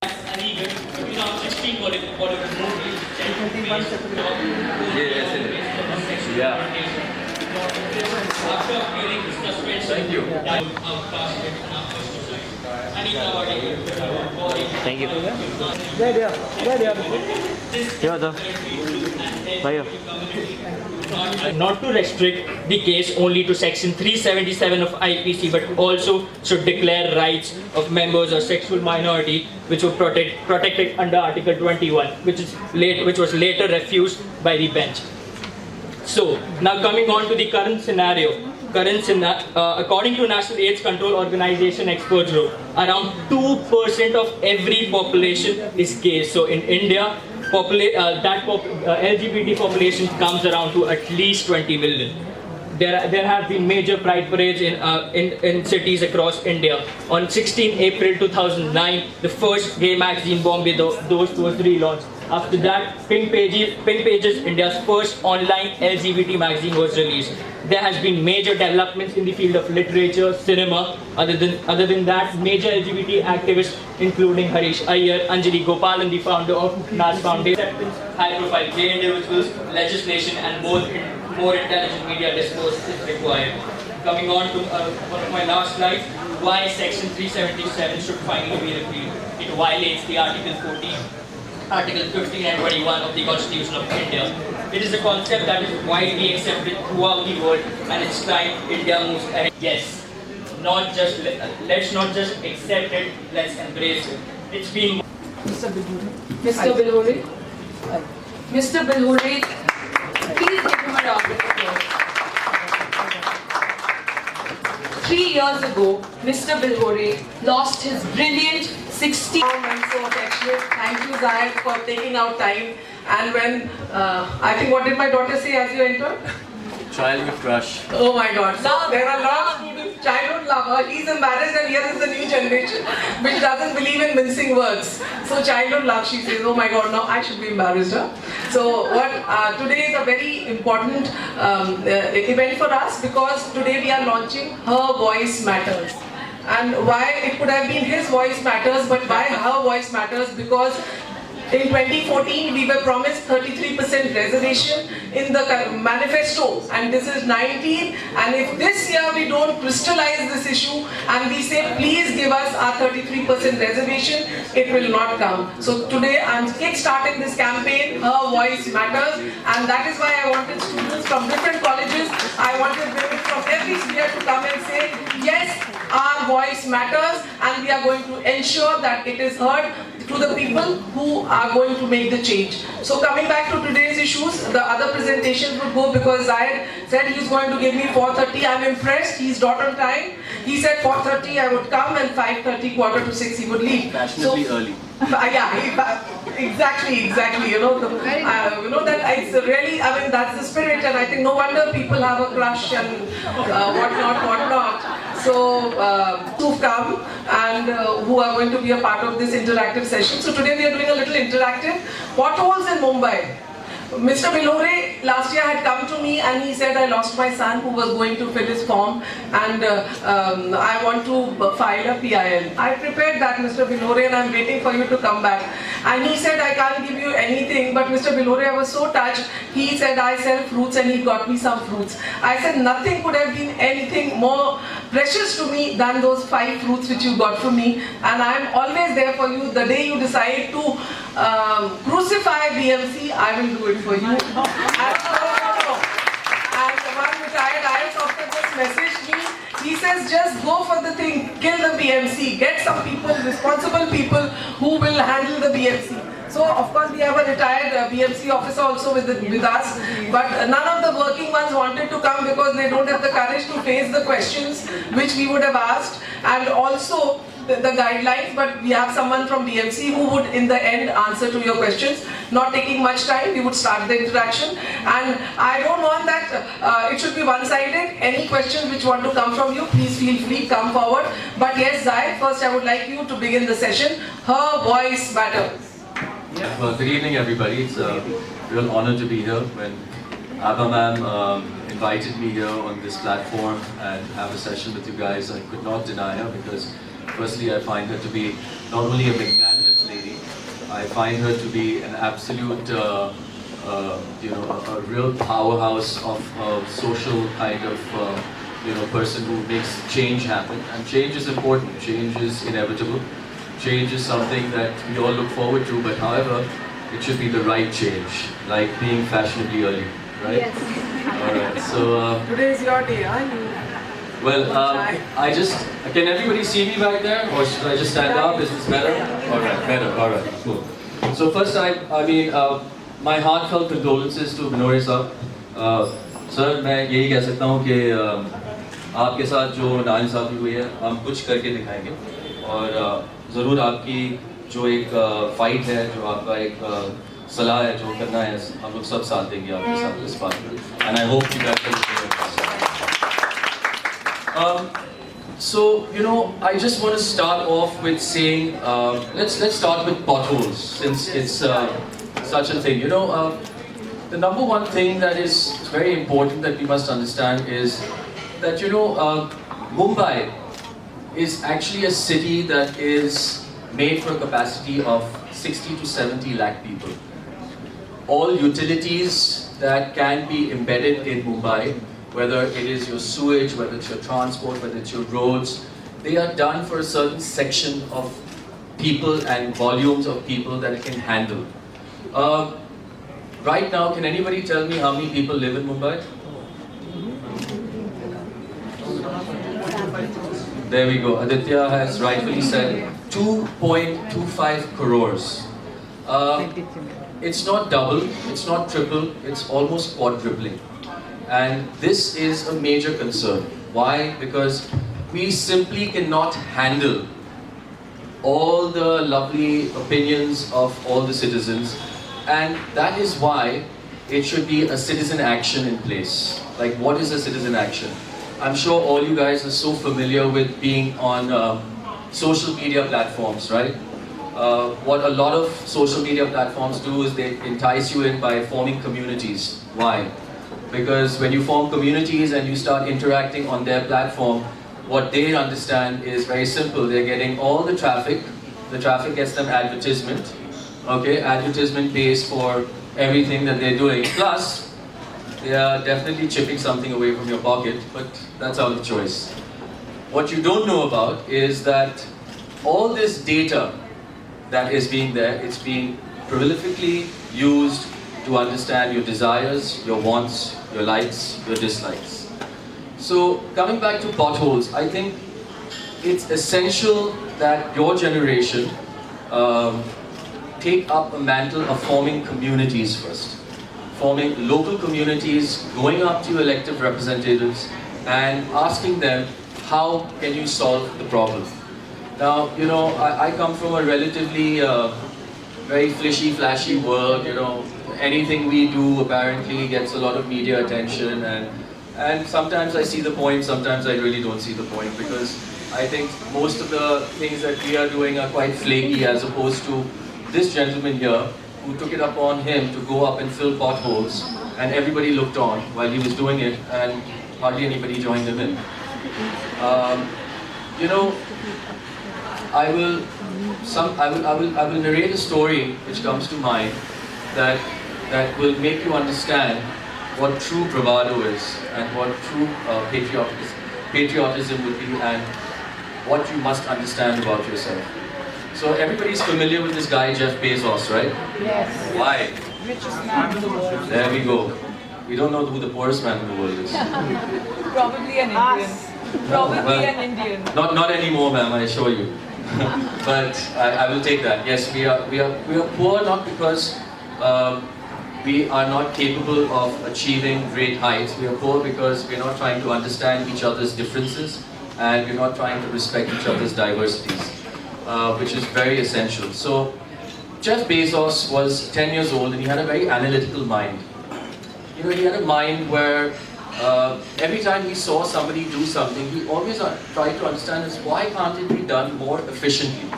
And even 2016 Bollywood movie. Yeah. After appearing his suspension, Thank you. Thank you. Not to restrict the case only to section 377 of IPC, but also should declare rights of members of sexual minority which were protected under Article 21, which was later refused by the bench. So, now coming on to the current scenario. According to National AIDS Control Organization experts group, around 2% of every population is gay. So in India, LGBT population comes around to at least 20 million. There have been major pride parades in cities across India. On 16 April 2009, the first gay magazine Bombay Dost was relaunched. After that, Pink Pages, India's first online LGBT magazine, was released. There has been major developments in the field of literature, cinema. Other than that, major LGBT activists, including Harish Iyer, Anjali Gopalan, the founder of NAS Foundation, high-profile gay individuals, legislation, and more intelligent media discourse is required. Coming on to one of my last slides, why Section 377 should finally be repealed. It violates the Article 14. Article 15 and 21 of the Constitution of India. It is a concept that is widely accepted throughout the world, and it's time India moves ahead. Yes, let's not just accept it, let's embrace it. It's been Mr. Bilhore. Mr. Bilhore, please give him a round of applause. 3 years ago, Mr. Bilhore lost his brilliant 60. I'm so affectionate. Thank you, Zayed, for taking out time. And when, I think, what did my daughter say as you entered? Childhood crush. Oh my God. So there are a lot of students, childhood lover. He's embarrassed, and here is the new generation which doesn't believe in mincing words. So childhood love, she says, oh my God, now I should be embarrassed. Huh? So today is a very important event for us, because today we are launching Her Voice Matters. And why it could have been his voice matters, but why her voice matters? Because in 2014 we were promised 33% reservation in the manifesto, and this is 19, and if this year we don't crystallize this issue and we say please give us our 33% reservation, it will not come. So today I'm kick-starting this campaign, Her Voice Matters, and that is why I wanted students from different colleges, I wanted women from every sphere to come and say yes, our voice matters, and we are going to ensure that it is heard to the people who are going to make the change. So coming back to today's issues, the other presentations would go, because Zayed said he's going to give me 4:30. I'm impressed, he's not on time. He said 4:30 I would come, and 5:30, 5:45 he would leave. Fashionably early. Exactly. You know that it's really, I mean, that's the spirit, and I think no wonder people have a crush and whatnot. So who've come and who are going to be a part of this interactive session. So today we are doing a little interactive. Potholes in Mumbai. Mr. Bilhore last year had come to me and he said, I lost my son who was going to fill his form, and I want to file a PIL. I prepared that, Mr. Bilhore, and I'm waiting for you to come back. And he said, I can't give you anything, but Mr. Bilhore, I was so touched. He said, I sell fruits, and he got me some fruits. I said, nothing could have been anything more precious to me than those 5 fruits which you got from me, and I'm always there for you. The day you decide to crucify BMC, I will do it for you. And one retired IAS officer just messaged me. He says, just go for the thing, kill the BMC, get some people, responsible people who will handle the BMC. So of course we have a retired BMC officer also with us, but none of the working ones wanted to come because they don't have the courage to face the questions which we would have asked, and also the guidelines. But we have someone from BMC who would in the end answer to your questions. Not taking much time, we would start the interaction, and I don't want that it should be one-sided. Any questions which want to come from you, please feel free, come forward. But yes, Zayed, first I would like you to begin the session. Her Voice Matters. Well, good evening, everybody. It's a real honor to be here. When Abha ma'am invited me here on this platform and have a session with you guys, I could not deny her, because firstly I find her to be not only a magnanimous lady, I find her to be an absolute, a real powerhouse of a social kind of, person who makes change happen. And change is important. Change is inevitable. Change is something that we all look forward to. But however, it should be the right change, like being fashionably early, right? Yes. All right. So Today is your day, huh? Can everybody see me back there, or should I just stand up? Is this better? All right, better. All right, cool. So first, my heartfelt condolences to Binoy sir. Sir, मैं यही कह सकता हूँ कि आपके साथ जो नाइंसाफी हुई है, हम कुछ करके दिखाएंगे और ज़रूर आपकी जो एक फाइट है, जो आपका एक सलाह है, जो करना है, हम लोग सब साथ देंगे आपके साथ इस बात में. And I hope you guys will. So I just want to start off with saying, let's start with potholes, since it's such a thing. The number one thing that is very important that we must understand is that Mumbai is actually a city that is made for a capacity of 60 to 70 lakh people. All utilities that can be embedded in Mumbai, whether it is your sewage, whether it's your transport, whether it's your roads, they are done for a certain section of people and volumes of people that it can handle. Right now, can anybody tell me how many people live in Mumbai? There we go. Aditya has rightfully said 2.25 crores. It's not double, it's not triple, it's almost quadrupling. And this is a major concern. Why? Because we simply cannot handle all the lovely opinions of all the citizens, and that is why it should be a citizen action in place. Like, what is a citizen action? I'm sure all you guys are so familiar with being on social media platforms, right? What a lot of social media platforms do is they entice you in by forming communities. Why? Because when you form communities and you start interacting on their platform, what they understand is very simple. They're getting all the traffic gets them advertisement. Okay, advertisement pays for everything that they're doing. Plus, they are definitely chipping something away from your pocket, but that's out of choice. What you don't know about is that all this data that is being there, it's being prolifically used to understand your desires, your wants, your likes, your dislikes. So coming back to potholes, I think it's essential that your generation take up a mantle of forming communities first. Forming local communities, going up to elected representatives and asking them, how can you solve the problem? Now, I come from a relatively very flashy world, anything we do apparently gets a lot of media attention, and sometimes I see the point, sometimes I really don't see the point, because I think most of the things that we are doing are quite flaky, as opposed to this gentleman here who took it upon him to go up and fill potholes, and everybody looked on while he was doing it, and hardly anybody joined him in. I will narrate a story which comes to mind that will make you understand what true bravado is, and what true patriotism would be, and what you must understand about yourself. So everybody's familiar with this guy Jeff Bezos, right? Yes. Why? Richest man in the world. There we go. We don't know who the poorest man in the world is. Probably an Indian. Probably an Indian. Not anymore, ma'am, I assure you. But I will take that. Yes, we are poor not because we are not capable of achieving great heights. We are poor because we are not trying to understand each other's differences, and we're not trying to respect each other's diversities, which is very essential. So Jeff Bezos was 10 years old, and he had a very analytical mind. He had a mind where every time he saw somebody do something, he always tried to understand is, why can't it be done more efficiently?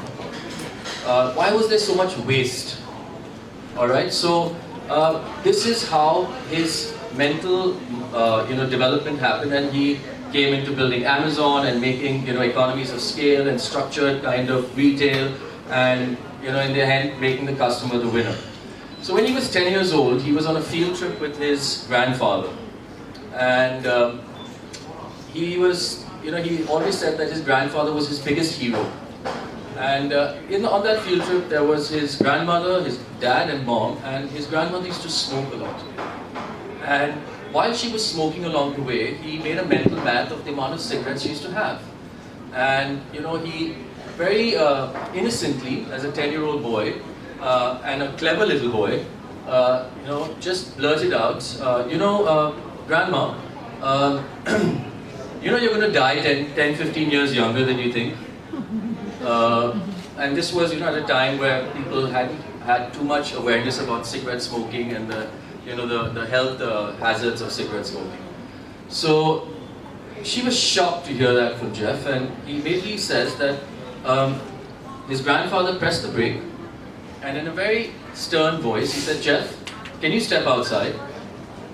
Why was there so much waste? Alright, so this is how his mental development happened, and he came into building Amazon and making economies of scale and structured kind of retail, and in the end making the customer the winner. So when he was 10 years old, he was on a field trip with his grandfather, and he was, he always said that his grandfather was his biggest hero. And on that field trip, there was his grandmother, his dad and mom, and his grandmother used to smoke a lot. And while she was smoking along the way, he made a mental math of the amount of cigarettes she used to have. And he very innocently, as a 10-year-old boy, and a clever little boy, just blurted out, Grandma, you're going to die 10, 15 years younger than you think. And this was, at a time where people had too much awareness about cigarette smoking and the health hazards of cigarette smoking. So she was shocked to hear that from Jeff, and he immediately says that his grandfather pressed the brake, and in a very stern voice, he said, "Jeff, can you step outside?"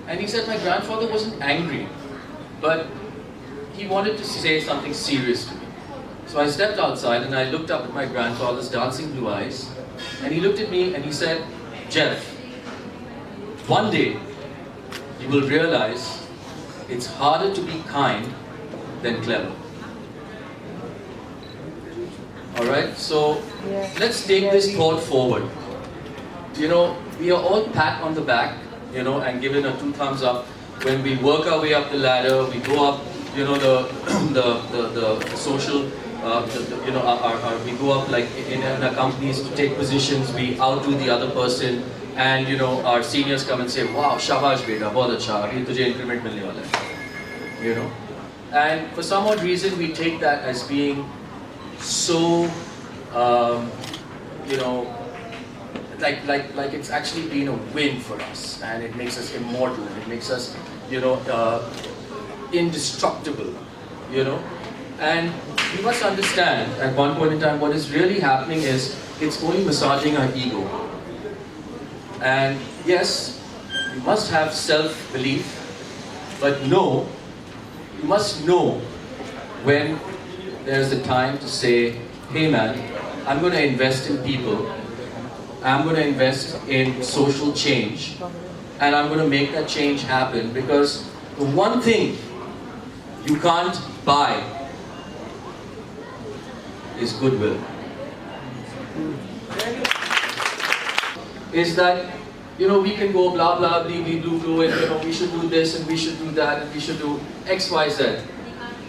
And he said, my grandfather wasn't angry, but he wanted to say something serious to me. So I stepped outside and I looked up at my grandfather's dancing blue eyes, and he looked at me and he said, "Jeff, one day you will realize it's harder to be kind than clever." Alright, so let's take this thought forward. We are all pat on the back, and given a 2 thumbs up when we work our way up the ladder, we go up, the social, we go up like in our companies to take positions, we outdo the other person, and our seniors come and say, "Wow, shabash beta, bahut acha, abhi tujhe increment milne wala hai." And for some odd reason we take that as being so, like it's actually been a win for us, and it makes us immortal, and it makes us, indestructible, And we must understand at one point in time what is really happening is it's only massaging our ego. And yes, you must have self-belief, but you must know when there's the time to say, "Hey man, I'm going to invest in people, I'm going to invest in social change, and I'm going to make that change happen," because the one thing you can't buy is goodwill. Is that, we can go blah blah blee blee blue blue, and we should do this and we should do that and we should do X, Y, Z.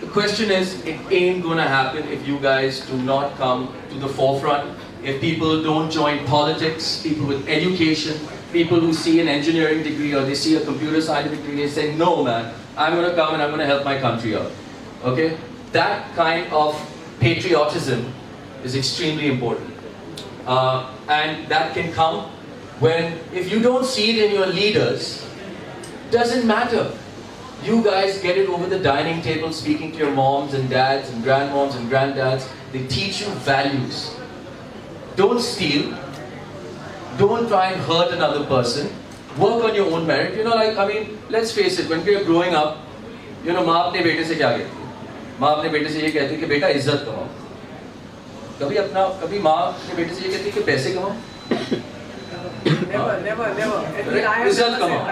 The question is, it ain't gonna happen if you guys do not come to the forefront. If people don't join politics, people with education, people who see an engineering degree or they see a computer science degree, they say, "No man, I'm gonna come and I'm gonna help my country out." Okay? That kind of patriotism is extremely important. And that can come when, if you don't see it in your leaders, doesn't matter. You guys get it over the dining table, speaking to your moms and dads and grandmoms and granddads. They teach you values. Don't steal. Don't try and hurt another person. Work on your own merit. Let's face it, when we are growing up, माँ अपने बेटे से क्या कहती है? माँ अपने बेटे से ये कहती है कि बेटा इज्जत कमाओ. कभी माँ अपने बेटे से ये कहती है कि पैसे कमाओ. Never. इज्जत कमाओ.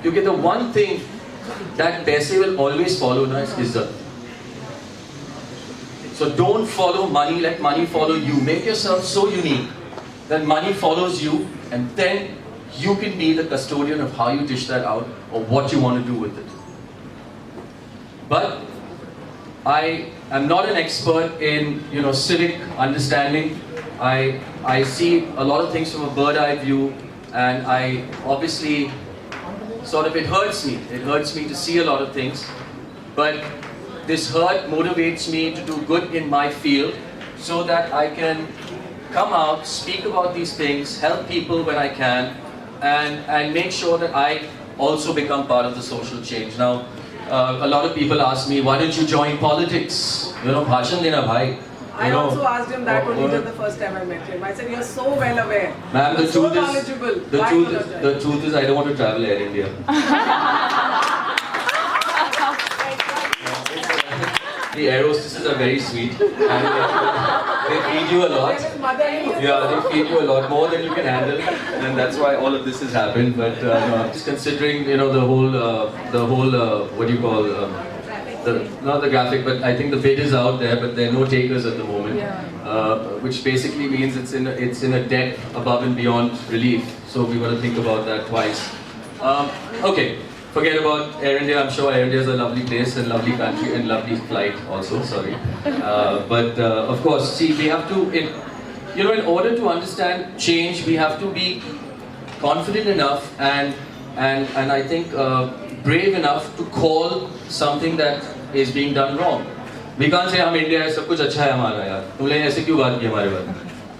क्योंकि the one thing that पैसे will always follow ना is इज्जत. So don't follow money, let money follow you. Make yourself so unique that money follows you, and then you can be the custodian of how you dish that out or what you want to do with it. But I am not an expert in civic understanding. I see a lot of things from a bird-eye view, and I obviously it hurts me. It hurts me to see a lot of things, but this hurt motivates me to do good in my field so that I can come out, speak about these things, help people when I can, and make sure that I also become part of the social change. Now, a lot of people ask me, why don't you join politics? Bhashan dena bhai. I also asked him that only the first time I met him. I said, "You're so well aware. Ma'am, You're so knowledgeable. The truth is, I don't want to travel Air India. The air hostesses are very sweet. They feed you a lot. His mother-in-law. Yeah, they feed you a lot more than you can handle, and that's why all of this has happened. But no, I'm just considering, you know, the whole what do you call, not the graphic, but I think the bid is out there, but there are no takers at the moment, which basically means it's in a debt above and beyond relief. So we got to think about that twice. Okay. Forget about Air India. I'm sure Air India is a lovely place and lovely country and lovely flight also. Sorry, but of course, see, we have to, in order to understand change, we have to be confident enough and I think brave enough to call something that is being done wrong. We can't say हम India है, सब कुछ अच्छा है हमारा यार. तुमने ऐसे क्यों बात की हमारे बारे?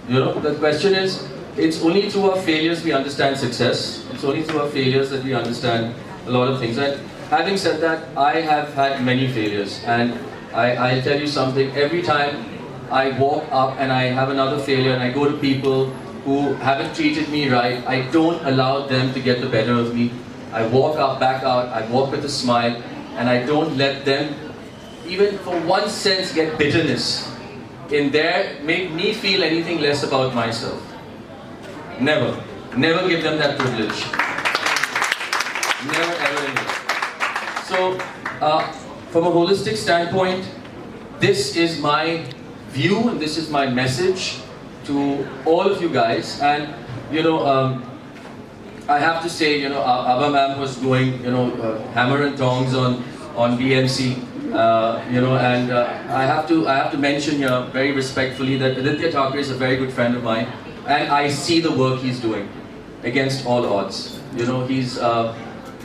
You know, the question is, it's only through our failures we understand success. It's only through our failures that we understand a lot of things. And having said that, I have had many failures, and I'll tell you something. Every time I walk up and I have another failure and I go to people who haven't treated me right, I don't allow them to get the better of me. I walk up, back out, I walk with a smile, and I don't let them, even for one sense, get bitterness in there, make me feel anything less about myself. Never. Never give them that privilege. Never ever in it. So, from a holistic standpoint, this is my view and this is my message to all of you guys. And you know, I have to say, you know, Abha ma'am was going, you know, hammer and tongs on BMC, you know, and I have to mention here very respectfully that Aditya Thackeray is a very good friend of mine, and I see the work he's doing against all odds. You know, he's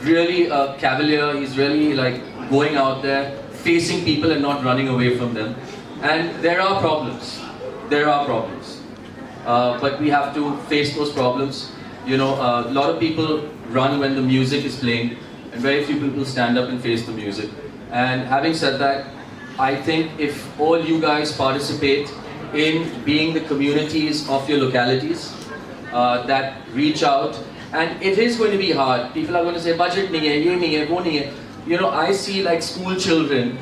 really a cavalier. He's really like going out there, facing people and not running away from them. And there are problems. There are problems. But we have to face those problems. You know, a lot of people run when the music is playing, and very few people stand up and face the music. And having said that, I think if all you guys participate in being the communities of your localities that reach out, and it is going to be hard. People are going to say, budget nahi hai, ye nahi hai, wo nahi hai. You know, I see like school children,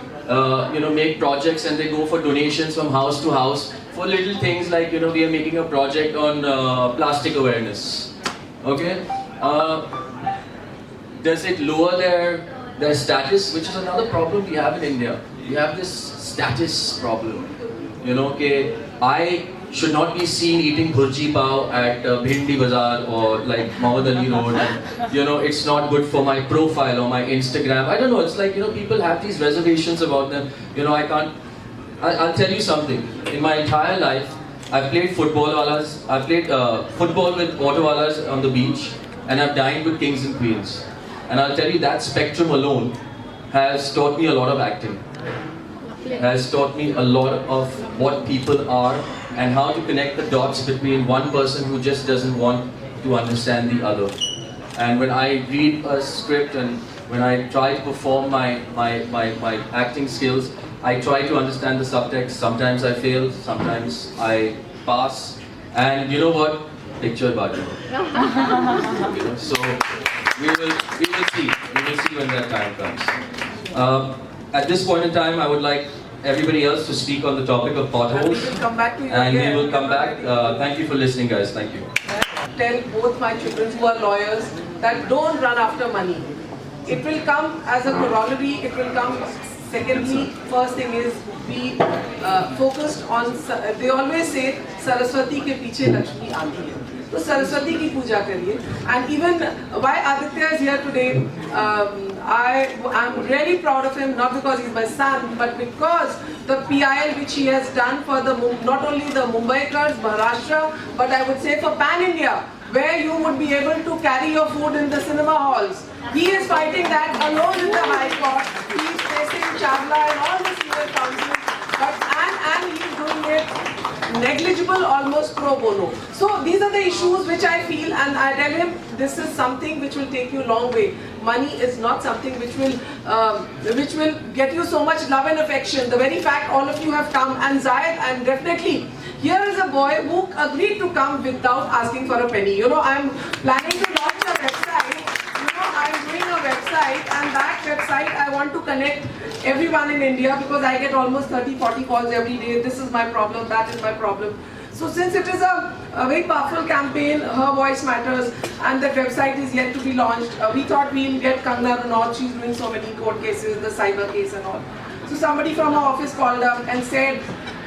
you know, make projects and they go for donations from house to house for little things like, you know, we are making a project on plastic awareness. Okay? Does it lower their status, which is another problem we have in India. We have this status problem. You know, okay, I should not be seen eating bhurji pav at Bhindi Bazaar or like Muhammad Ali Road. And, you know, it's not good for my profile or my Instagram. I don't know, it's like, you know, people have these reservations about them. You know, I can't, I'll tell you something. In my entire life, I've played football walas, I've played football with auto walas on the beach, and I've dined with kings and queens. And I'll tell you, that spectrum alone has taught me a lot of acting. Has taught me a lot of what people are and how to connect the dots between one person who just doesn't want to understand the other. And when I read a script and when I try to perform my acting skills, I try to understand the subtext. Sometimes I fail, sometimes I pass. And you know what? Picture about it. You know, so we will see. We will see when that time comes. At this point in time, I would like everybody else to speak on the topic of potholes. We will come back to you and again. we will come back. Thank you for listening, guys. Thank you. Tell both my children who are lawyers that don't run after money. It will come as a corollary. It will come secondly. First thing is be focused on. They always say Saraswati ke piche Lakshmi aati hai. So Saraswati ki puja kariye. And even why Aditya is here today, I'm really proud of him, not because he's my son, but because the PIL which he has done for the not only the Mumbaikars, Maharashtra, but I would say for Pan India, where you would be able to carry your food in the cinema halls. He is fighting that alone in the High Court. He is facing Chawla and all the senior counsels, and he is doing it negligible, almost pro bono. So these are the issues which I feel, and I tell him this is something which will take you a long way. Money is not something which will get you so much love and affection. The very fact all of you have come, and Zayed, and definitely here is a boy who agreed to come without asking for a penny. You know, I'm planning to launch a website. You know, I'm doing a website, and that website I want to connect everyone in India, because I get almost 30-40 calls every day. This is my problem, that is my problem. So since it is a very powerful campaign, her voice matters, and the website is yet to be launched, we thought we'll get Kangana Ranaut. She's doing so many court cases, the cyber case and all. So somebody from our office called up and said,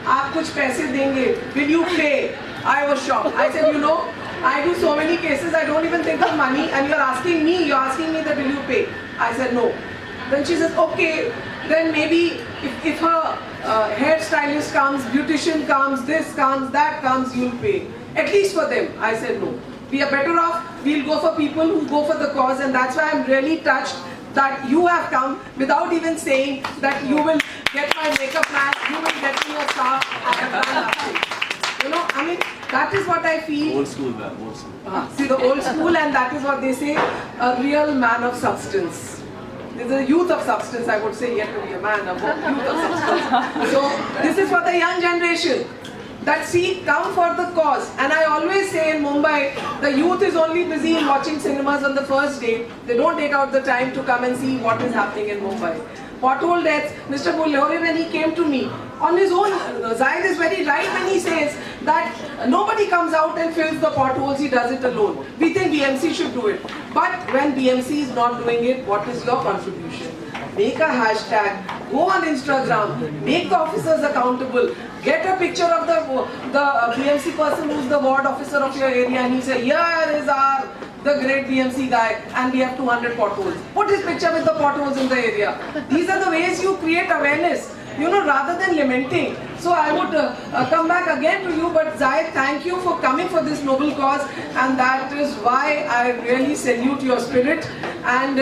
"Aap kuch paise denge, will you pay?" I was shocked. I said, you know, I do so many cases, I don't even think of money, and you're asking me that will you pay? I said no. Then she says, okay, then maybe if her hairstylist comes, beautician comes, this comes, that comes, you'll pay. At least for them. I said no. We are better off, we'll go for people who go for the cause, and that's why I'm really touched that you have come without even saying that you will get my makeup man, you will get me a star. I have done nothing. You know, I mean, that is what I feel. Old school, man, old school. See, the old school, and that is what they say, a real man of substance. There's a youth of substance, I would say, yet to be a man of youth of substance. So, this is for the young generation. That see, come for the cause. And I always say in Mumbai, the youth is only busy in watching cinemas on the first day. They don't take out the time to come and see what is happening in Mumbai. Pothole deaths, Mr. Pothole, when he came to me, on his own, Zayed is very right when he says that nobody comes out and fills the potholes, he does it alone. We think BMC should do it. But when BMC is not doing it, what is your contribution? Make a hashtag, go on Instagram, make the officers accountable, get a picture of the BMC person who's the ward officer of your area, and he say, here is the great BMC guy, and we have 200 potholes. Put his picture with the potholes in the area. These are the ways you create awareness, you know, rather than lamenting. So I would come back again to you, but Zayed, thank you for coming for this noble cause, and that is why I really salute your spirit. And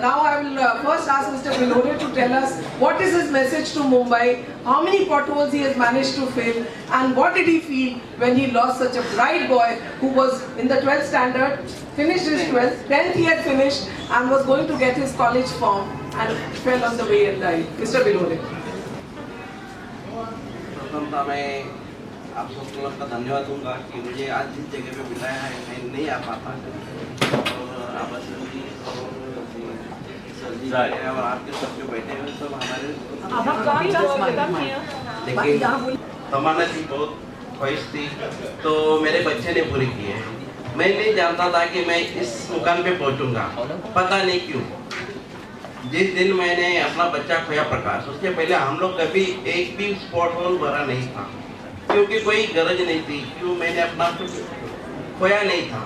now I will first ask Mr. Pothole to tell us what is his message to Mumbai, how many potholes he has managed to fill, and what did he feel when he lost such a bright boy who was in the 12th standard, finished his 12th, 10th he had finished, and was going to get his college form and fell on the way and died. Mr. Pothole. प्रथमतः मैं आप सबको का धन्यवाद दूंगा कि मुझे आज जिस जगह पे बुलाया है मैं नहीं आ पाता और आभा सिंह जी और सर जी और आपके सब जो बैठे हैं सब हमारे लेकिन तमन्ना जी बहुत ख्वाहिश थी तो मेरे बच्चे ने पूरी की है। मैं नहीं जानता था कि मैं इस मुकाम पे पहुंचूंगा, पता नहीं क्यों। जिस दिन मैंने अपना बच्चा खोया प्रकाश, उसके पहले हम लोग कभी एक भी स्पॉट होल भरा नहीं था, क्योंकि कोई गरज नहीं थी, क्यों मैंने अपना खोया नहीं था।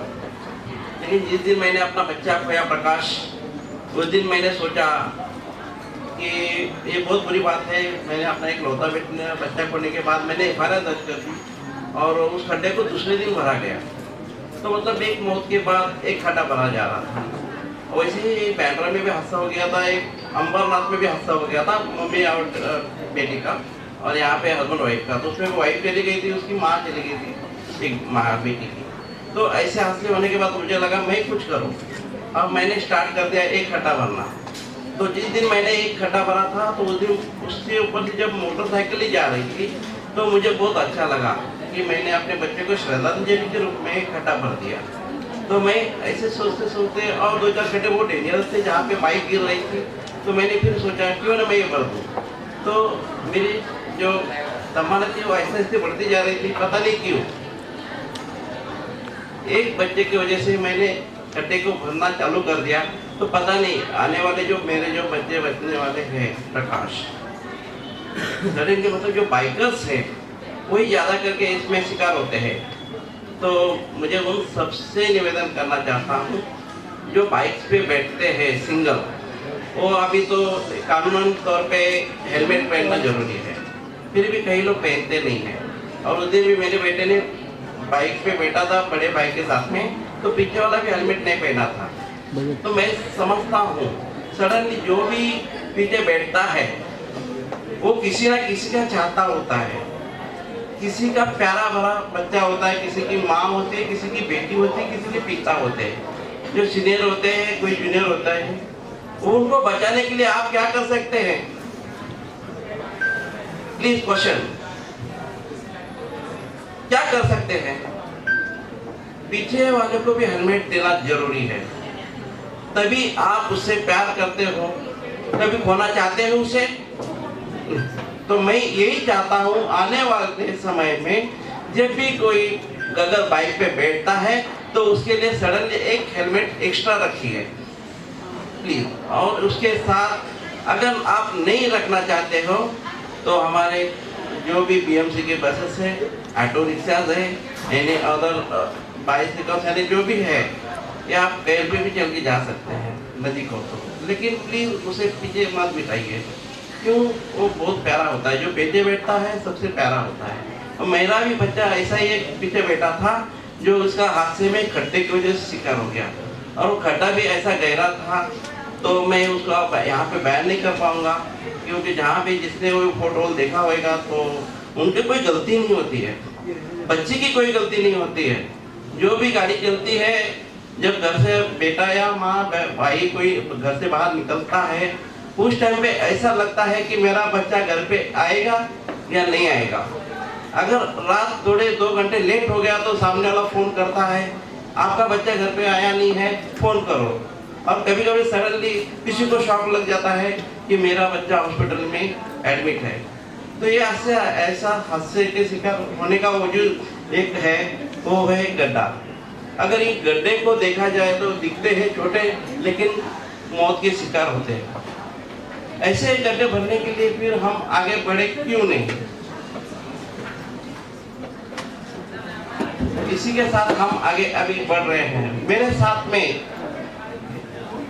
लेकिन जिस दिन मैंने अपना बच्चा खोया प्रकाश, उस दिन मैंने सोचा कि ये बहुत बुरी बात है। मैंने अपना एक लौता बच्चा खोने के बाद मैंने FIR दर्ज कर दी और उस खड्डे को दूसरे दिन भरा गया। तो मतलब एक मौत के बाद एक खड्डा भरा जा रहा था। वैसे ही बैंड्रा में भी हादसा हो गया था, एक अंबरनाथ में भी हादसा हो गया था, मम्मी और बेटी का, और यहाँ पे हस्बैंड वाइफ का। तो उसमें वाइफ चली गई थी, उसकी माँ चली गई थी, एक बेटी की। तो ऐसे हादसे होने के बाद मुझे लगा मैं कुछ करूँ। अब मैंने स्टार्ट कर दिया एक खड्डा भरना। तो जिस दिन मैंने एक खड्डा भरा था तो उस दिन उसके ऊपर से जब मोटरसाइकिल ही जा रही थी तो मुझे बहुत अच्छा लगा कि मैंने अपने बच्चे को श्रद्धांजलि के रूप में एक खड्डा भर दिया। तो मैं ऐसे सोचते सोचते और 2-4 खड्डे वो डेंजरस थे जहाँ पे बाइक गिर रही थी, तो मैंने फिर सोचा क्यों ना मैं ये भर दूँ। तो मेरी जो तमन्ना थी वो ऐसे ऐसे बढ़ती जा रही थी, पता नहीं क्यों। एक बच्चे की वजह से मैंने खड्डे को भरना चालू कर दिया। तो पता नहीं आने वाले जो मेरे जो बच्चे बचने वाले हैं प्रकाश, सडन के मतलब जो बाइकर्स हैं वही ज़्यादा करके इसमें शिकार होते हैं। तो मुझे उन सबसे निवेदन करना चाहता हूँ जो बाइक्स पे बैठते हैं सिंगल, वो अभी तो कानूनन तौर पे हेलमेट पहनना जरूरी है, फिर भी कई लोग पहनते नहीं हैं। और उस दिन भी मेरे बेटे ने बाइक पे बैठा था बड़े भाई के साथ में, तो पीछे वाला भी हेलमेट नहीं पहना था। तो मैं समझता हूँ सडनली जो भी पीछे बैठता है वो किसी ना किसी का चाहता होता है, किसी का प्यारा भरा बच्चा होता है, किसी की माँ होती है, किसी की बेटी होती है, किसी के पिता होते हैं, जो सीनियर होते हैं, कोई जूनियर होता है। उनको बचाने के लिए आप क्या कर सकते हैं? प्लीज क्वेश्चन, क्या कर सकते हैं? पीछे वाले को भी हेलमेट देना जरूरी है, तभी आप उससे प्यार करते हो, कभी खोना चाहते हैं उसे? तो मैं यही चाहता हूँ आने वाले समय में जब भी कोई अगर बाइक पे बैठता है तो उसके लिए सडनली एक हेलमेट एक्स्ट्रा रखिए प्लीज। और उसके साथ अगर आप नहीं रखना चाहते हो तो हमारे जो भी बीएमसी के बसेस है, ऑटो रिक्शाज है, एनी अदर बाइसिकल्स यानी जो भी है, या आप पैर पे भी चल के जा सकते हैं नज़दीक हो तो, लेकिन प्लीज उसे पीछे मत बिठाइए। क्यों? वो बहुत प्यारा होता है, जो पीछे बैठता है सबसे प्यारा होता है। और मेरा भी बच्चा ऐसा ही एक पीछे बैठा था जो उसका हादसे में खड्डे की वजह से शिकार हो गया, और वो खड्डा भी ऐसा गहरा था तो मैं उसको यहाँ पे बयान नहीं कर पाऊंगा, क्योंकि जहाँ भी जिसने वो पोथोल देखा होगा तो उनकी कोई गलती नहीं होती है, बच्चे की कोई गलती नहीं होती है। जो भी गाड़ी चलती है, जब घर से बेटा या माँ भाई कोई घर से बाहर निकलता है उस टाइम पे ऐसा लगता है कि मेरा बच्चा घर पे आएगा या नहीं आएगा। अगर रात थोड़े 2 घंटे लेट हो गया तो सामने वाला फोन करता है, आपका बच्चा घर पे आया नहीं है, फोन करो। और कभी कभी सडनली किसी को शॉक लग जाता है कि मेरा बच्चा हॉस्पिटल में एडमिट है। तो ये ऐसा हादसे के शिकार होने का वजूद एक है, वो है गड्ढा। अगर इन गड्ढे को देखा जाए तो दिखते हैं छोटे, लेकिन मौत के शिकार होते हैं। ऐसे गड्ढे भरने के लिए फिर हम आगे बढ़े क्यों नहीं? इसी के साथ हम आगे अभी बढ़ रहे हैं। मेरे साथ में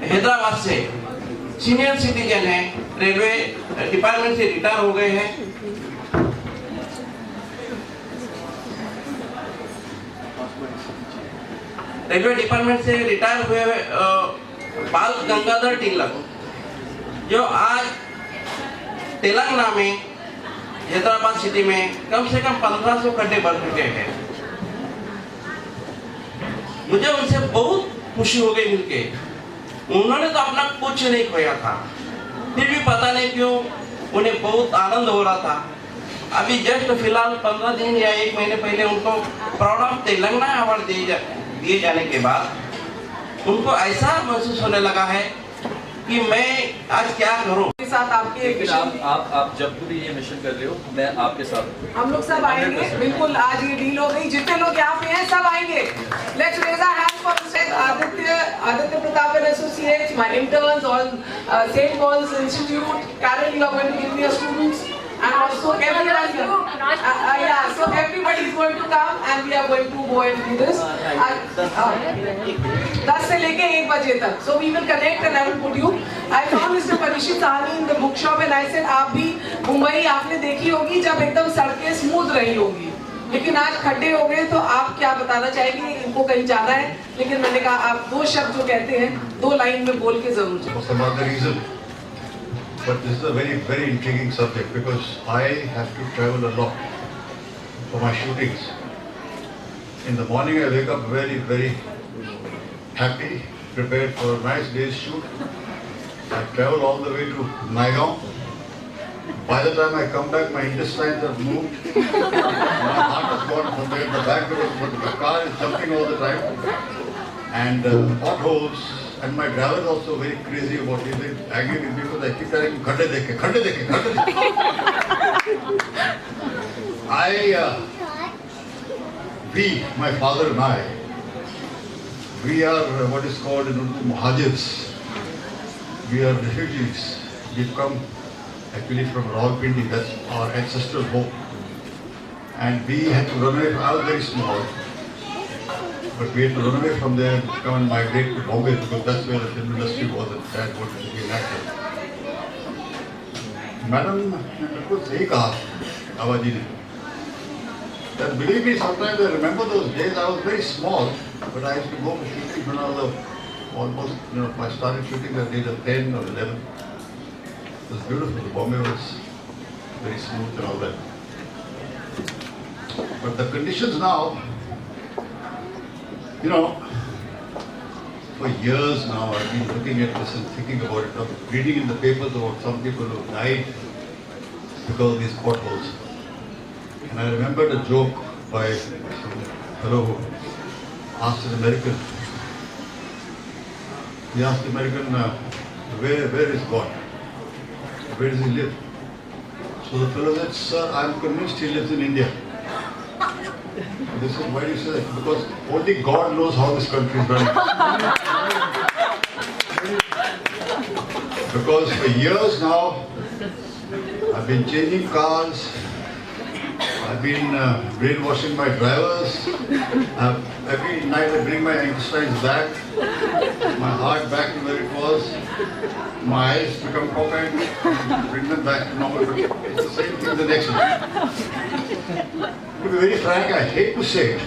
हैदराबाद से सीनियर सिटीजन है, रेलवे डिपार्टमेंट से रिटायर हो गए हैं। रेलवे डिपार्टमेंट से रिटायर हुए बाल गंगाधर तिलक, जो आज तेलंगाना में हैदराबाद सिटी में कम से कम 1500 खड्डे भर चुके हैं। मुझे उनसे बहुत खुशी हो गई मिलके। उन्होंने तो अपना कुछ नहीं खोया था, फिर भी पता नहीं क्यों उन्हें बहुत आनंद हो रहा था। अभी जस्ट फिलहाल 15 दिन या 1 महीने पहले उनको प्राउड ऑफ तेलंगाना अवार्ड दिए जाने के बाद उनको ऐसा महसूस होने लगा है कि मैं आज क्या करूं। के साथ आपके लेकिन आप जब भी ये मिशन कर रहे हो, मैं आपके साथ हूं। हम लोग सब आएंगे, बिल्कुल। आज ये डील हो गई, जितने लोग यहाँ पे हैं सब आएंगे। Let's raise our hands for Aditya Pratap and associates, my interns, all saint Paul's institute, Carol, you are going to give me your students, and also everyone here. So everybody is going to come and we are going to go and do this. 10 से लेके 1 बजे तक. So we will connect and I will put you. I found Mr. Parishit Sahani in the bookshop and I said आप भी मुंबई आपने देखी होगी जब एकदम सड़कें स्मूथ रही होगी, लेकिन आज खड्डे हो गए। तो आप क्या बताना चाहेंगे? इनको कहीं जाना है, लेकिन मैंने कहा आप 2 शब्द जो कहते हैं 2 लाइन में बोल के जरूर जाओ। For some other reason. But this is a very, very intriguing subject because I have to travel a lot for my shootings. In the morning I wake up very, very happy, prepared for a nice day's shoot. I travel all the way to Naigaon. By the time I come back, my intestines have moved. My heart has gone from there. The back of the car is jumping all the time. And potholes. And my driver is also very crazy about it. He's angry with me because I keep telling him, khadde dekhe, khadde dekhe, khadde dekhe. We, my father and I, we are what is called in Urdu muhajirs. We are refugees. We've come actually from Rawalpindi, that's our ancestral home. And we had to run away. I was very small. But we had to run away from there and come and migrate to Bombay because that's where the film industry was and Dad wanted to be an actor. Madam, बिल्कुल सही कहा आभा जी ने. That believe me, sometimes I remember those days. I was very small, but I used to go for shooting when I was almost, I started shooting at the age of 10 or 11. It was beautiful. The Bombay was very smooth and all that. But the conditions now, for years now I've been looking at this and thinking about it. I'm reading in the papers about some people who died because of these potholes. And I remembered a joke by some fellow who asked an American. He asked the American, where is God? where does he live? So the fellow said, sir, I'm convinced he lives in India. They said, why do you say that? Because only God knows how this country is running. Because for years now, I've been changing cars, I've been brainwashing my drivers, every night I bring my intestines back, my heart back to where it was, my eyes become cockeyed, bring them back to normal, but it's the same thing the next day. To be very frank, I hate to say it,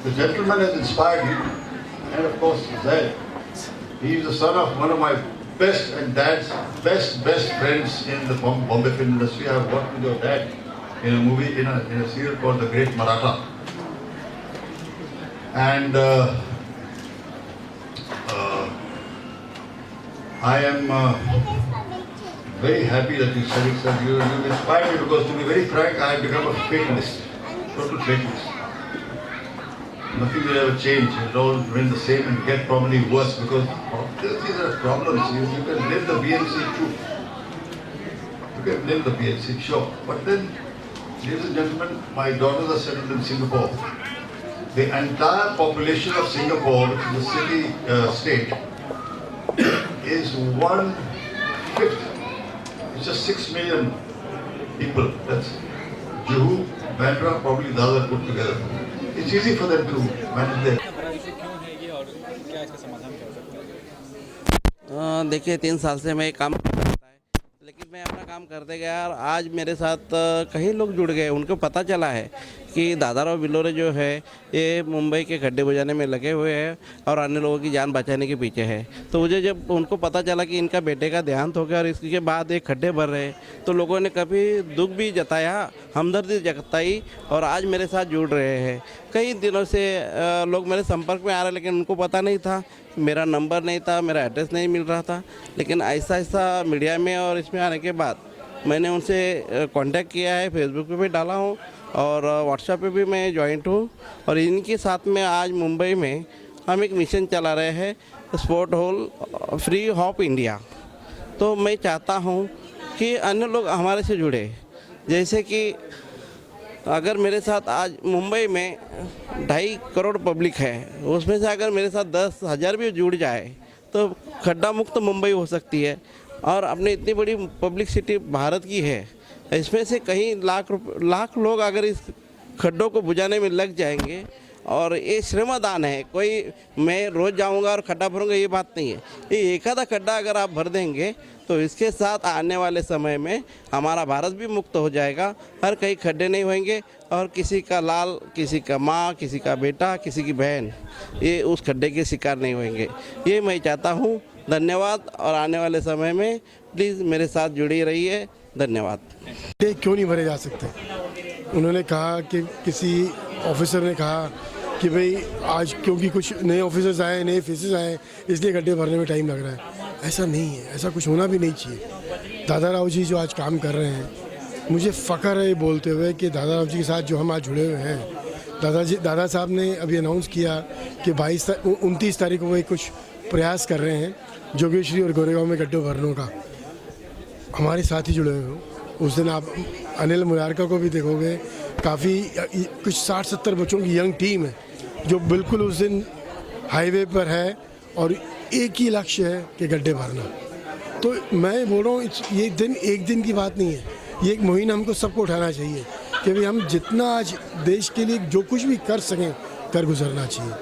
the gentleman has inspired me, and of course Zayed. He is the son of one of my best and dad's best friends in the Bombay film industry. I have worked with your dad in a movie, in a serial called The Great Maratha. And I am very happy that you said it, sir. You've inspired me because, to be very frank, I have become a fatalist, total fatalist. Nothing will ever change. It will all remain the same and get probably worse because these are problems. You can blame the BNC too. You can blame the BNC, sure. But then, ladies and gentlemen, my daughters are settled in Singapore. The entire population of Singapore, which is a city state, is 1/5. It's just 6 million people. That's Juhu, Bandra, probably the other put together. It's easy for them to manage their. देखिए 3 साल से मैं काम करता है, लेकिन मैं अपना काम करते गया और आज मेरे साथ कई लोग जुड़ गए। उनको पता चला है कि दादाराव बिलोरे जो है ये मुंबई के खड्डे बुझाने में लगे हुए हैं और अन्य लोगों की जान बचाने के पीछे है। तो मुझे जब उनको पता चला कि इनका बेटे का देहांत हो गया और इसके बाद एक खड्डे भर रहे, तो लोगों ने कभी दुख भी जताया, हमदर्दी जताई और आज मेरे साथ जुड़ रहे हैं। कई दिनों से लोग मेरे संपर्क में आ रहे, लेकिन उनको पता नहीं था, मेरा नंबर नहीं था, मेरा एड्रेस नहीं मिल रहा था। लेकिन ऐसा ऐसा मीडिया में और इसमें आने के बाद मैंने उनसे कांटेक्ट किया है, फेसबुक पे भी डाला हूँ और व्हाट्सएप पे भी मैं जॉइंट हूँ। और इनके साथ में आज मुंबई में हम एक मिशन चला रहे हैं, sport whole free of India. तो मैं चाहता हूँ कि अन्य लोग हमारे से जुड़े। जैसे कि अगर मेरे साथ आज मुंबई में 2.5 करोड़ पब्लिक है, उसमें से अगर मेरे साथ 10,000 भी जुड़ जाए तो खड्डा मुक्त मुंबई हो सकती है। और अपनी इतनी बड़ी पब्लिक सिटी भारत की है, इसमें से कहीं लाख लोग अगर इस खड्डों को बुझाने में लग जाएंगे, और ये श्रमदान है, कोई मैं रोज़ जाऊंगा और खड्डा भरूंगा ये बात नहीं है। ये एक आधा खड्डा अगर आप भर देंगे तो इसके साथ आने वाले समय में हमारा भारत भी मुक्त हो जाएगा। हर कहीं खड्डे नहीं होंगे और किसी का लाल, किसी का माँ, किसी का बेटा, किसी की बहन ये उस खड्डे के शिकार नहीं होंगे। ये मैं चाहता हूँ। धन्यवाद। और आने वाले समय में प्लीज़ मेरे साथ जुड़ी रहिए। धन्यवाद। क्यों नहीं भरे जा सकते? उन्होंने कहा कि किसी ऑफिसर ने कहा कि भाई आज क्योंकि कुछ नए ऑफिसर्स आए, नए फेसेस आए, इसलिए गड्ढे भरने में टाइम लग रहा है। ऐसा नहीं है, ऐसा कुछ होना भी नहीं चाहिए। दादाराव जी जो आज काम कर रहे हैं, मुझे फ़ख्र है ये बोलते हुए कि दादाराव जी के साथ जो हम आज जुड़े हुए हैं। दादा साहब ने अभी अनाउंस किया कि 29 तारीख को वो कुछ प्रयास कर रहे हैं जोगेश्वरी और गोरेगांव में गड्ढे भरने का। हमारे साथ ही जुड़े हुए हो। उस दिन आप अनिल मुरारका को भी देखोगे, काफ़ी कुछ 60-70 बच्चों की यंग टीम है जो बिल्कुल उस दिन हाईवे पर है और एक ही लक्ष्य है कि गड्ढे भरना। तो मैं बोल रहा हूँ ये दिन एक दिन की बात नहीं है, ये एक मुहिम हमको सबको उठाना चाहिए कि भाई हम जितना आज देश के लिए जो कुछ भी कर सकें कर गुजरना चाहिए।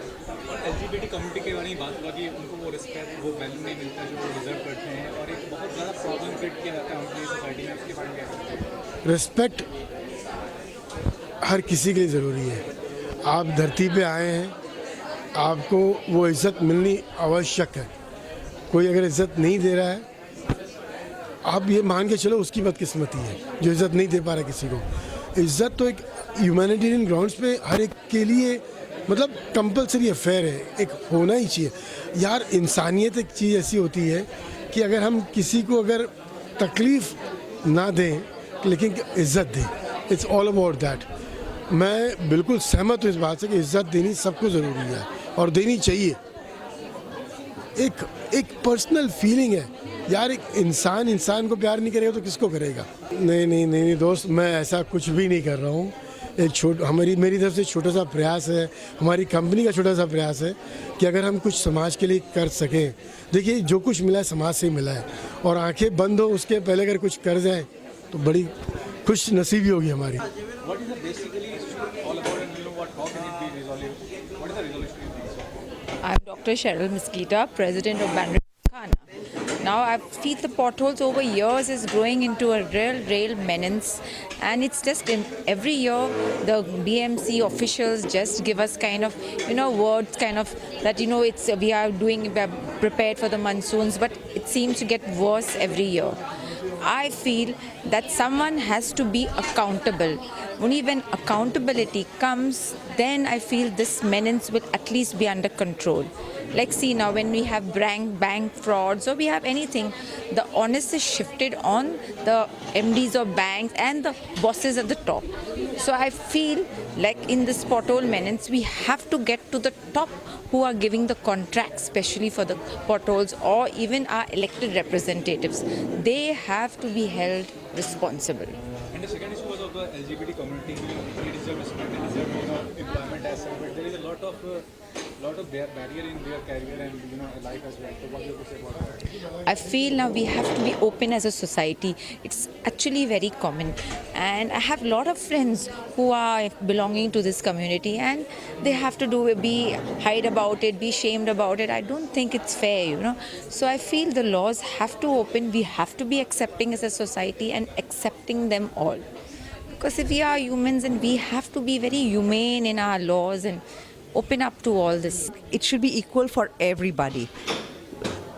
LGBT कम्युनिटी के बारे में बात हुआ कि उनको वो रिस्पेक्ट, वो वैल्यू नहीं मिलता जो वो डिजर्व करते हैं और एक बहुत ज़्यादा प्रॉब्लम क्रिएट किया जाता है हमारी सोसाइटी में। इसके बारे में रिस्पेक्ट हर किसी के लिए ज़रूरी है। आप धरती पे आए हैं, आपको वो इज़्ज़त मिलनी आवश्यक है। कोई अगर इज़्ज़त नहीं दे रहा है, आप ये मान के चलो उसकी बदकिस्मती है जो इज़्ज़त नहीं दे पा रहा किसी को। इज़्ज़त तो एक ह्यूमैनिटेरियन ग्राउंड्स पे हर एक के लिए मतलब कंपलसरी अफेयर है, एक होना ही चाहिए। यार इंसानियत एक चीज़ ऐसी होती है कि अगर हम किसी को अगर तकलीफ़ ना दें लेकिन इज़्ज़त दें, इट्स ऑल अबाउट दैट। मैं बिल्कुल सहमत हूँ इस बात से कि इज़्ज़त देनी सबको ज़रूरी है और देनी चाहिए। एक पर्सनल फीलिंग है यार एक इंसान को प्यार नहीं करेगा तो किसको करेगा? नहीं दोस्त, मैं ऐसा कुछ भी नहीं कर रहा हूँ। मेरी तरफ से छोटा सा प्रयास है, हमारी कंपनी का छोटा सा प्रयास है कि अगर हम कुछ समाज के लिए कर सकें। देखिए, जो कुछ मिला है समाज से ही मिला है, और आंखें बंद हो उसके पहले अगर कुछ कर जाए तो बड़ी खुश नसीबी होगी हमारी। What is the basically all about, and how can it be resolved? What is the resolution you think so? I'm Dr. Cheryl Mesquita, President of Bandra Khana. Now I feel the potholes over years is growing into a real menace, and it's just every year the BMC officials just give us kind of words kind of that it's we are prepared for the monsoons, but it seems to get worse every year. I feel that someone has to be accountable. Only when accountability comes, then I feel this menace will at least be under control. Like see now, when we have bank frauds or we have anything, the onus is shifted on the MDs of banks and the bosses at the top. So I feel like in this pothole menace, we have to get to the top who are giving the contracts, especially for the potholes, or even our elected representatives. They have to be held responsible. And the second issue was of the LGBT community. They deserve respect, they deserve employment as such, but there is a lot of barrier in their career and life as well. So what do you have to say about that? I feel now we have to be open as a society. It's actually very common, and I have a lot of friends who are belonging to this community, and they have to hide about it, be shamed about it. I don't think it's fair, So I feel the laws have to open. We have to be accepting as a society and accepting them all. Because if we are humans, and we have to be very humane in our laws and open up to all this. It should be equal for everybody.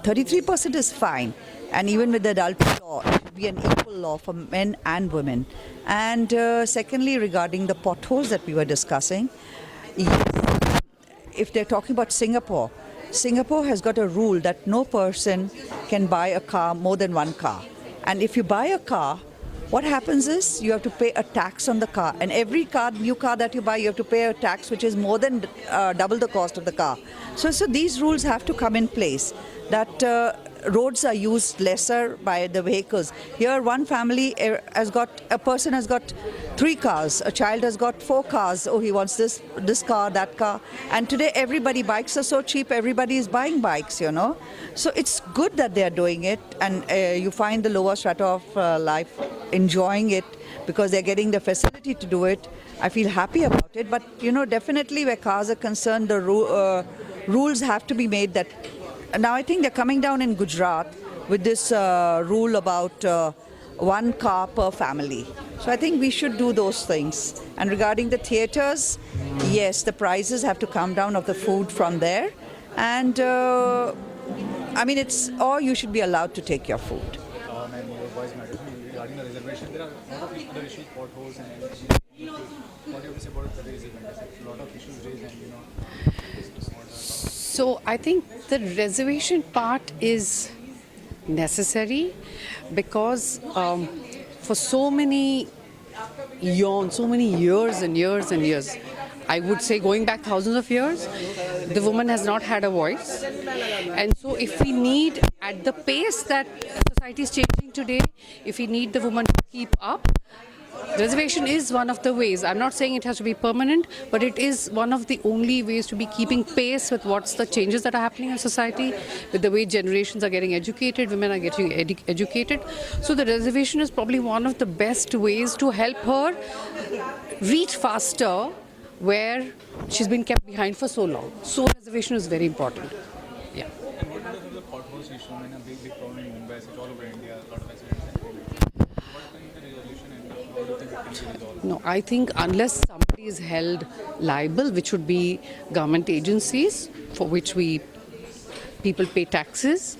33% is fine, and even with the adultery law, it should be an equal law for men and women. And secondly, regarding the potholes that we were discussing, yes, if they're talking about Singapore has got a rule that no person can buy a car more than one car. And if you buy a car, what happens is you have to pay a tax on the car, and every new car that you buy, you have to pay a tax which is more than double the cost of the car. So these rules have to come in place, that roads are used lesser by the vehicles. Here one family a person has got 3 cars, a child has got 4 cars. Oh, he wants this car, that car. And today bikes are so cheap, everybody is buying bikes, So it's good that they are doing it, and you find the lower strata of life enjoying it because they're getting the facility to do it. I feel happy about it, but definitely where cars are concerned, the rules have to be made that. Now I think they're coming down in Gujarat with this rule about 1 car per family. So I think we should do those things. And regarding the theatres, yes, the prices have to come down of the food from there. And or you should be allowed to take your food. And your voice matters. Regarding the reservation, there are a lot of other issues, potholes and everything. What do you have to say about today's event? A lot of issues raised and So I think the reservation part is necessary because for so many years and years, I would say going back thousands of years, the woman has not had a voice. And so if we need, at the pace that society is changing today, if we need the woman to keep up, reservation is one of the ways. I'm not saying it has to be permanent, but it is one of the only ways to be keeping pace with what's the changes that are happening in society, with the way generations are getting educated, women are getting educated. So the reservation is probably one of the best ways to help her reach faster where she's been kept behind for so long. So reservation is very important. Yeah. And what about the potholes issue? I mean, a big problem in Mumbai, it's all over India, a lot of accidents and things. What is the resolution and how do you think it can be resolved? No, I think unless somebody is held liable, which would be government agencies for which people pay taxes,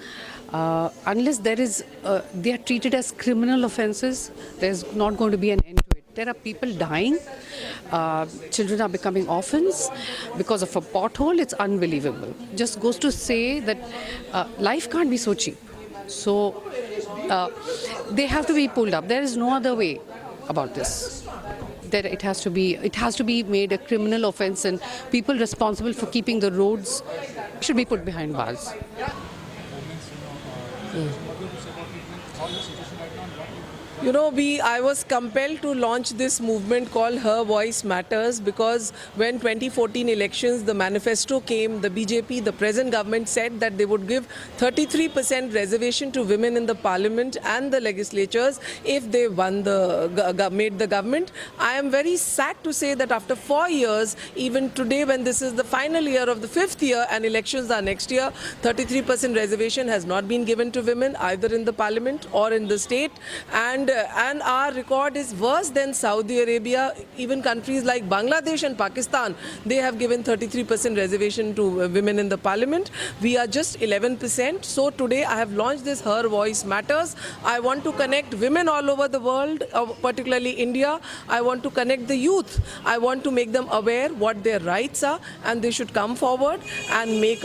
unless there is, they are treated as criminal offences, there's not going to be an end to it. There are people dying, children are becoming orphans because of a pothole. It's unbelievable. Just goes to say that life can't be so cheap. So they have to be pulled up. There is no other way about this. That it has to be made a criminal offence, and people responsible for keeping the roads should be put behind bars. What would you say You know, I was compelled to launch this movement called Her Voice Matters because when 2014 elections, the manifesto came, the BJP, the present government said that they would give 33% reservation to women in the parliament and the legislatures if they won made the government. I am very sad to say that after 4 years, even today when this is the final year of the 5th year and elections are next year, 33% reservation has not been given to women either in the parliament or in the state. And our record is worse than Saudi Arabia. Even countries like Bangladesh and Pakistan, they have given 33% reservation to women in the parliament. We are just 11%. So today I have launched this Her Voice Matters. I want to connect women all over the world, particularly India. I want to connect the youth. I want to make them aware what their rights are, and they should come forward and make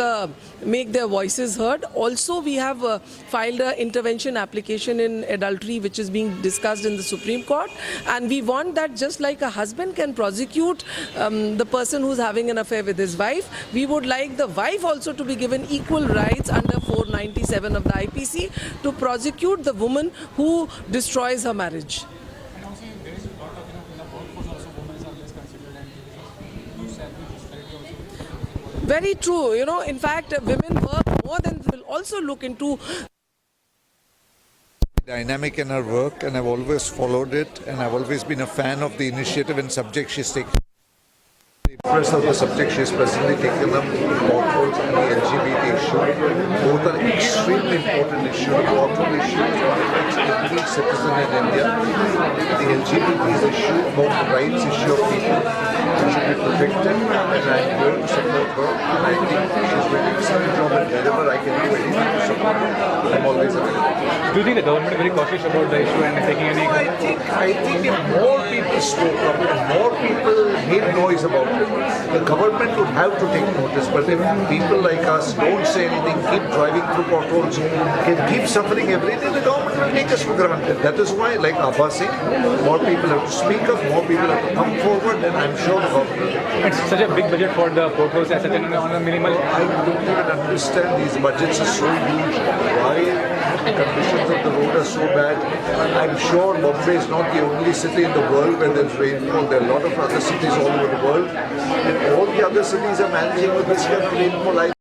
their voices heard. Also, we have filed an intervention application in adultery, which is being discussed in the Supreme Court, and we want that just like a husband can prosecute the person who's having an affair with his wife, we would like the wife also to be given equal rights under 497 of the IPC to prosecute the woman who destroys her marriage. And also there is a lot of, in the workforce also women are less considered and you said also. Very true. You know, in fact, women work more than will also look into dynamic in her work, and I've always followed it, and I've always been a fan of the initiative and subject she's taken. Impressed of the subject she's presently taken up, Pothole and the LGBT issue. Both are extremely important issues. The Pothole issue is one affects every citizen in India. The LGBT issue, about the rights issue of people, should be protected, and I'm here to support her. And I think she's doing an excellent job, and wherever I can do anything to support her, I'm always available. Do you think the government is very cautious about the issue and taking any? I think if more people spoke up and more people made noise about it, the government would have to take notice. But if people like us don't say anything, keep driving through potholes, can keep suffering every day, the government will take us for granted. That is why, like Abha Singh, more people have to speak up, more people have to come forward, and I'm sure the government will. It's such a big budget for the potholes as such on a minimal. I don't even understand, these budgets are so huge. Why the conditions of the road are so bad? I'm sure Mumbai is not the only city in the world where there's rainfall. There are a lot of other cities all over the world, and all the other cities are managing with this kind of rainfall.